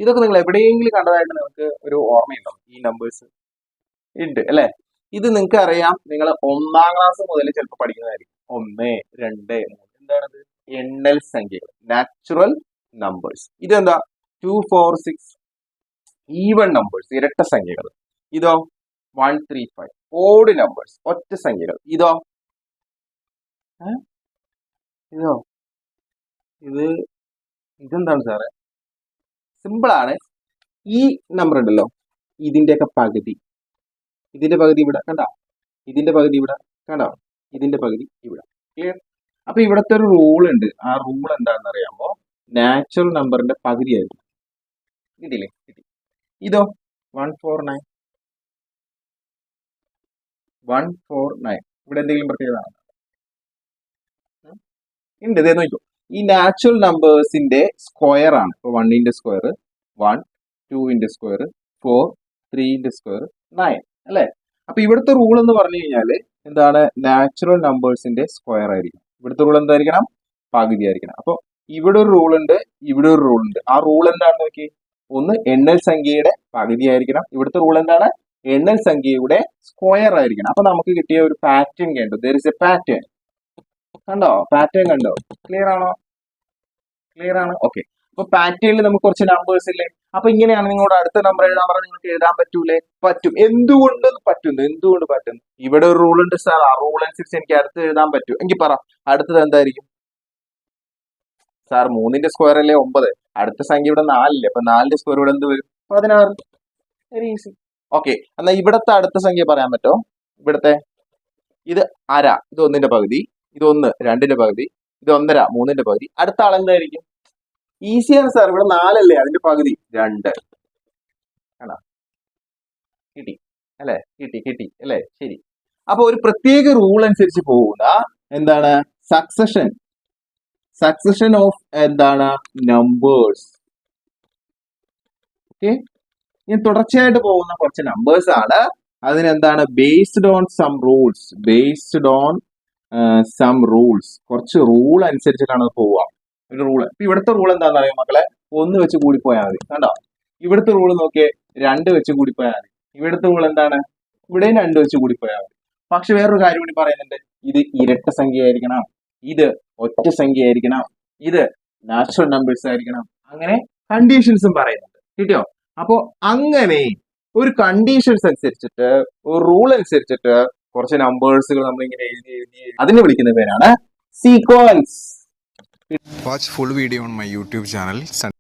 ഇതൊക്കെ നിങ്ങൾ എവിടെയെങ്കിലും കണ്ടതായിട്ട് നിങ്ങൾക്ക് ഒരു ഓർമ്മയുണ്ടോ? ഈ നമ്പേഴ്സ് ഉണ്ട് അല്ലെ? ഇത് നിങ്ങൾക്ക് അറിയാം, നിങ്ങൾ 1ാം ക്ലാസ് മുതൽ ചിലപ്പോൾ പഠിക്കുന്നതായിരിക്കും. 1, 2, 3 എന്താണത്? എണ്ണൽ സംഖ്യകൾ, നാച്ചുറൽ നമ്പേഴ്സ്. ഇതെന്താ? 2, 4, 6 ഈവൺ നമ്പേഴ്സ്, ഇരട്ട സംഖ്യകൾ. ഇതോ 1, 3, 5 ഓഡ് നമ്പേഴ്സ്, ഒറ്റ സംഖ്യകൾ. ഇതോ ഇതോ ഇത് ഇതെന്താണ് സാറേ? സിമ്പിൾ ആണ്. ഈ നമ്പർ ഉണ്ടല്ലോ, ഇതിന്റെയൊക്കെ പകുതി, ഇതിന്റെ പകുതി ഇവിടെ കണ്ടോ, ഇതിന്റെ പകുതി ഇവിടെ കണ്ടോ, ഇതിന്റെ പകുതി ഇവിടെ. ക്ലിയർ? അപ്പൊ ഇവിടത്തെ ഒരു റൂൾ ഉണ്ട്. ആ റൂൾ എന്താണെന്ന് അറിയാമോ? നാച്ചുറൽ നമ്പറിന്റെ പകുതി ആയിരുന്നു. കിട്ടിയില്ലേ? കിട്ടി. ഇതോ 149 149 ഇവിടെ എന്തെങ്കിലും പ്രത്യേകത ഉണ്ട്? ഇതേ നോക്കൂ, ഈ നാച്ചുറൽ നമ്പേഴ്സിന്റെ സ്ക്വയർ ആണ്. ഇപ്പൊ 1ന്റെ സ്ക്വയർ 1, 2ന്റെ സ്ക്വയർ 4, 3ന്റെ സ്ക്വയർ 9 അല്ലെ? അപ്പൊ ഇവിടുത്തെ റൂൾ എന്ന് പറഞ്ഞു കഴിഞ്ഞാല് എന്താണ്? നാച്ചുറൽ നമ്പേഴ്സിന്റെ സ്ക്വയർ ആയിരിക്കും. ഇവിടുത്തെ റൂൾ എന്തായിരിക്കണം? പകുതി ആയിരിക്കണം. അപ്പൊ ഇവിടെ ഒരു റൂൾ ഉണ്ട്, ഇവിടെ ഒരു റൂൾ ഉണ്ട്. ആ റൂൾ എന്താണെന്ന് നോക്കി. ഒന്ന് എണ്ണൽ സംഖ്യയുടെ പകുതി ആയിരിക്കണം. ഇവിടുത്തെ റൂൾ എന്താണ്? എണ്ണൽ സംഖ്യയുടെ സ്ക്വയർ ആയിരിക്കണം. അപ്പൊ നമുക്ക് കിട്ടിയ ഒരു പാറ്റേൺ കണ്ടു. There is A pattern. കണ്ടോ? പാറ്റേൺ കണ്ടോ? ക്ലിയർ ആണോ? ക്ലിയർ ആണ്. ഓക്കെ. അപ്പൊ പാറ്റേണിൽ നമുക്ക് കുറച്ച് നമ്പേഴ്സ് ഇല്ലേ? അപ്പൊ ഇങ്ങനെയാണ് നിങ്ങളുടെ അടുത്ത നമ്പർ എഴുതാൻ പറഞ്ഞാൽ നിങ്ങൾക്ക് എഴുതാൻ പറ്റൂലേ? പറ്റും. എന്തുകൊണ്ട് പറ്റുന്നു? എന്തുകൊണ്ട് പറ്റുന്നു? ഇവിടെ ഒരു റൂൾ ഉണ്ട് സാർ. ആ റൂൾ അനുസരിച്ച് എനിക്ക് അടുത്ത് എഴുതാൻ പറ്റും. എങ്കിൽ പറ, അടുത്തത് എന്തായിരിക്കും? സാർ 3ന്റെ സ്ക്വയർ അല്ലേ 9. അടുത്ത സംഖ്യ ഇവിടെ 4 അപ്പൊ 4ന്റെ സ്ക്വയർ ഇവിടെ എന്ത് വരും? 16. Very easy. ഓക്കെ. എന്നാ ഇവിടത്തെ അടുത്ത സംഖ്യ പറയാൻ പറ്റോ? ഇവിടത്തെ ഇത് അര, ഇത് 1ന്റെ പകുതി, ഇത് 1 2ന്റെ പകുതി, ഇത് 1.5 3ന്റെ പകുതി. അടുത്ത ആൾ എന്തായിരിക്കും? ഈസിയാണ് സാർ. ഇവിടെ 4 അല്ലേ, അതിന്റെ പകുതി 2 ആണോ? കിട്ടി അല്ലെ? കിട്ടി അല്ലെ? ശരി. അപ്പൊ ഒരു പ്രത്യേക റൂൾ അനുസരിച്ച് പോകുന്ന എന്താണ്? സക്സഷൻ ഓഫ് എന്താണ്? നമ്പേഴ്സ്. ഓക്കെ. ഇനി തുടർച്ചയായിട്ട് പോകുന്ന കുറച്ച് നമ്പേഴ്സ് ആണ്. അതിനെന്താണ്? Based on some rules. കുറച്ച് റൂൾ അനുസരിച്ചിട്ടാണ് പോവുക. ഒരു റൂള്. ഇപ്പൊ ഇവിടുത്തെ റൂൾ എന്താണെന്ന് അറിയാം മക്കളെ? 1 വെച്ച് കൂടിപ്പോയാൽ മതി. കണ്ടോ? ഇവിടുത്തെ റൂൾ നോക്കിയേ, 2 വെച്ച് കൂടിപ്പോയാൽ മതി. ഇവിടുത്തെ റൂൾ എന്താണ്? ഇവിടെയും 2 വെച്ച് കൂടിപ്പോയാൽ മതി. പക്ഷെ വേറൊരു കാര്യം കൂടി പറയുന്നുണ്ട്. ഇത് ഇരട്ട സംഖ്യ ആയിരിക്കണം, ഇത് ഒറ്റ സംഖ്യ ആയിരിക്കണം, ഇത് നാച്ചുറൽ നമ്പേഴ്സ് ആയിരിക്കണം. അങ്ങനെ കണ്ടീഷൻസും പറയുന്നുണ്ട്. കിട്ടിയോ? അപ്പോ അങ്ങനെ ഒരു കണ്ടീഷൻസ് അനുസരിച്ചിട്ട്, ഒരു റൂൾ അനുസരിച്ചിട്ട് കുറച്ച് നമ്പേഴ്സുകൾ നമ്മൾ ഇങ്ങനെ എഴുതി അതിനെ വിളിക്കുന്ന പേരാണ് sequence. Watch full video on my YouTube channel.